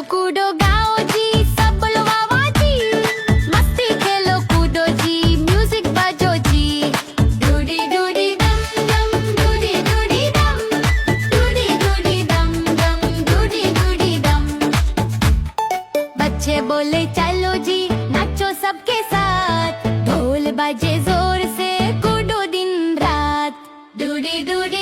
कूदो गाओ जी, सब बोलो वाह वाह जी। मस्ती खेलो कूदो जी, म्यूजिक बजो जी। डूडी डूडी डम डम, डूडी डूडी डम, डूडी डूडी डम डम, डूडी डूडी डम। बच्चे बोले चलो जी, नाचो सबके साथ। ढोल बजे जोर से, कूदो दिन रात। डूडी डूडी